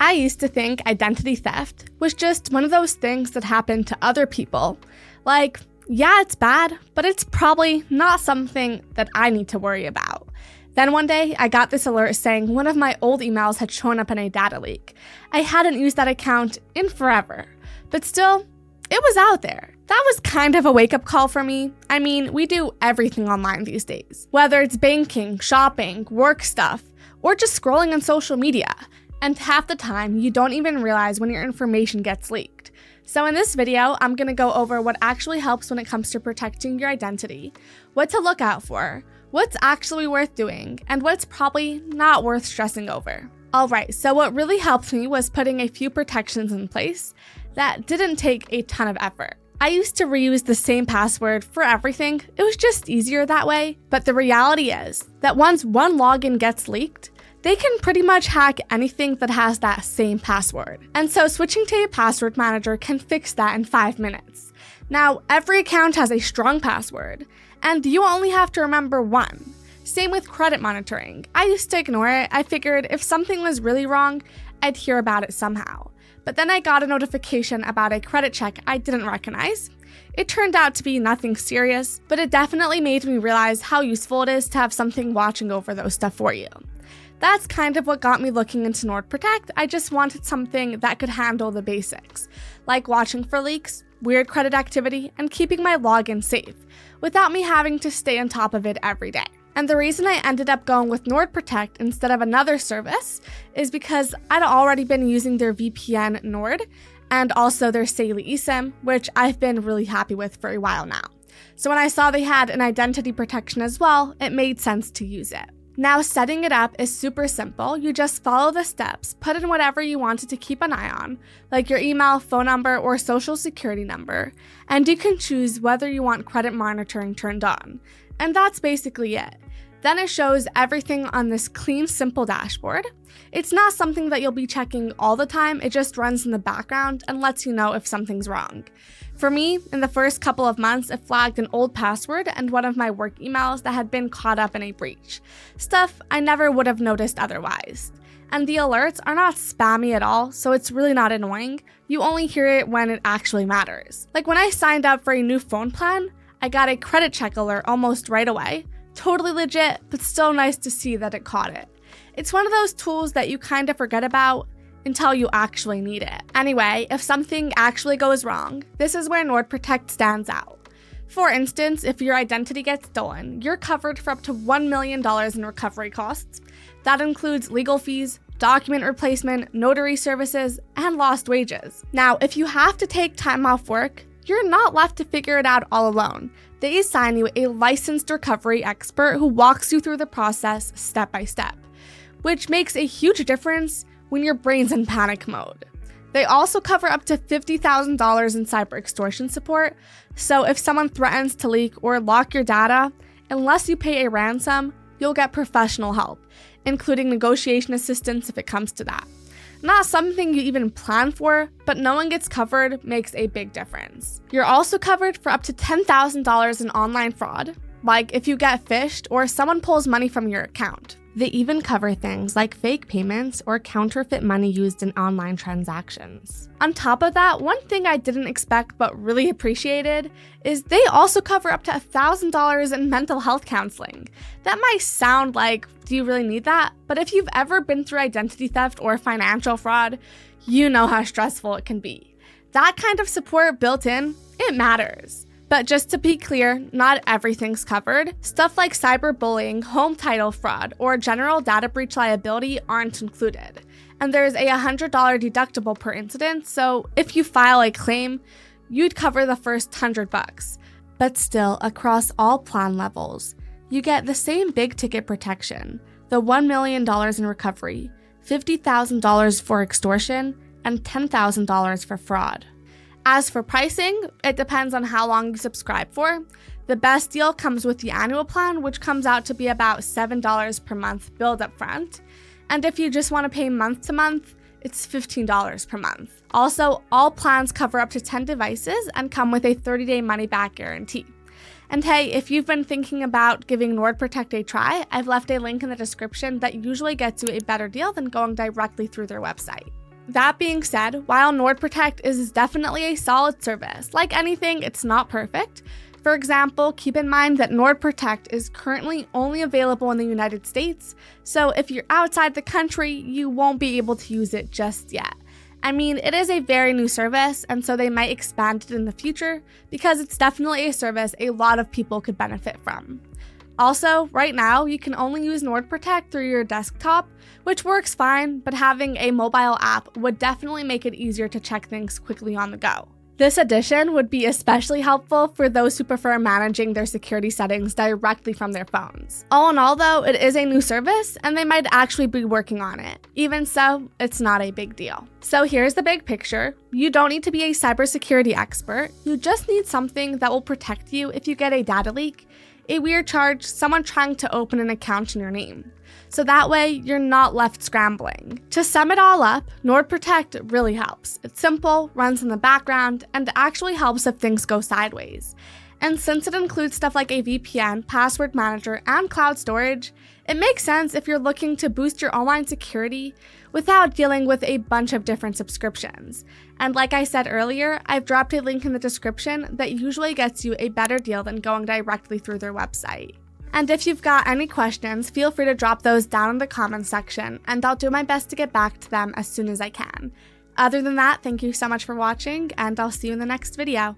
I used to think identity theft was just one of those things that happen to other people. Like, yeah, it's bad, but it's probably not something that I need to worry about. Then one day, I got this alert saying one of my old emails had shown up in a data leak. I hadn't used that account in forever, but still, it was out there. That was kind of a wake-up call for me. I mean, we do everything online these days, whether it's banking, shopping, work stuff, or just scrolling on social media. And half the time, you don't even realize when your information gets leaked. So in this video, I'm gonna go over what actually helps when it comes to protecting your identity, what to look out for, what's actually worth doing, and what's probably not worth stressing over. Alright, so what really helped me was putting a few protections in place that didn't take a ton of effort. I used to reuse the same password for everything. It was just easier that way. But the reality is that once one login gets leaked, they can pretty much hack anything that has that same password. And so switching to a password manager can fix that in 5 minutes. Now, every account has a strong password, and you only have to remember one. Same with credit monitoring. I used to ignore it. I figured if something was really wrong, I'd hear about it somehow. But then I got a notification about a credit check I didn't recognize. It turned out to be nothing serious, but it definitely made me realize how useful it is to have something watching over those stuff for you. That's kind of what got me looking into NordProtect. I just wanted something that could handle the basics, like watching for leaks, weird credit activity, and keeping my login safe, without me having to stay on top of it every day. And the reason I ended up going with NordProtect instead of another service is because I'd already been using their VPN Nord and also their Saley eSIM, which I've been really happy with for a while now. So when I saw they had an identity protection as well, it made sense to use it. Now, setting it up is super simple. You just follow the steps, put in whatever you wanted to keep an eye on, like your email, phone number, or social security number, and you can choose whether you want credit monitoring turned on. And that's basically it. Then it shows everything on this clean, simple dashboard. It's not something that you'll be checking all the time, it just runs in the background and lets you know if something's wrong. For me, in the first couple of months, it flagged an old password and one of my work emails that had been caught up in a breach. Stuff I never would have noticed otherwise. And the alerts are not spammy at all, so it's really not annoying. You only hear it when it actually matters. Like when I signed up for a new phone plan, I got a credit check alert almost right away. Totally legit, but still nice to see that it caught it. It's one of those tools that you kind of forget about until you actually need it. Anyway, if something actually goes wrong, this is where NordProtect stands out. For instance, if your identity gets stolen, you're covered for up to $1 million in recovery costs. That includes legal fees, document replacement, notary services, and lost wages. Now, if you have to take time off work, you're not left to figure it out all alone. They assign you a licensed recovery expert who walks you through the process step by step, which makes a huge difference when your brain's in panic mode. They also cover up to $50,000 in cyber extortion support, so if someone threatens to leak or lock your data, unless you pay a ransom, you'll get professional help, including negotiation assistance if it comes to that. Not something you even plan for, but knowing it's covered makes a big difference. You're also covered for up to $10,000 in online fraud, like if you get phished or someone pulls money from your account. They even cover things like fake payments or counterfeit money used in online transactions. On top of that, one thing I didn't expect but really appreciated is they also cover up to $1,000 in mental health counseling. That might sound like, do you really need that? But if you've ever been through identity theft or financial fraud, you know how stressful it can be. That kind of support built in, it matters. But just to be clear, not everything's covered. Stuff like cyberbullying, home title fraud, or general data breach liability aren't included. And there's a $100 deductible per incident, so if you file a claim, you'd cover the first $100. But still, across all plan levels, you get the same big ticket protection, the $1 million in recovery, $50,000 for extortion, and $10,000 for fraud. As for pricing, it depends on how long you subscribe for. The best deal comes with the annual plan, which comes out to be about $7 per month billed up front. And if you just want to pay month to month, it's $15 per month. Also, all plans cover up to 10 devices and come with a 30-day money-back guarantee. And hey, if you've been thinking about giving NordProtect a try, I've left a link in the description that usually gets you a better deal than going directly through their website. That being said, while NordProtect is definitely a solid service, like anything, it's not perfect. For example, keep in mind that NordProtect is currently only available in the United States, so if you're outside the country, you won't be able to use it just yet. I mean, it is a very new service, and so they might expand it in the future because it's definitely a service a lot of people could benefit from. Also, right now, you can only use NordProtect through your desktop, which works fine, but having a mobile app would definitely make it easier to check things quickly on the go. This addition would be especially helpful for those who prefer managing their security settings directly from their phones. All in all, though, it is a new service, and they might actually be working on it. Even so, it's not a big deal. So here's the big picture. You don't need to be a cybersecurity expert. You just need something that will protect you if you get a data leak, a weird charge, someone trying to open an account in your name. So that way, you're not left scrambling. To sum it all up, NordProtect really helps. It's simple, runs in the background, and actually helps if things go sideways. And since it includes stuff like a VPN, password manager, and cloud storage, it makes sense if you're looking to boost your online security without dealing with a bunch of different subscriptions. And like I said earlier, I've dropped a link in the description that usually gets you a better deal than going directly through their website. And if you've got any questions, feel free to drop those down in the comments section, and I'll do my best to get back to them as soon as I can. Other than that, thank you so much for watching, and I'll see you in the next video.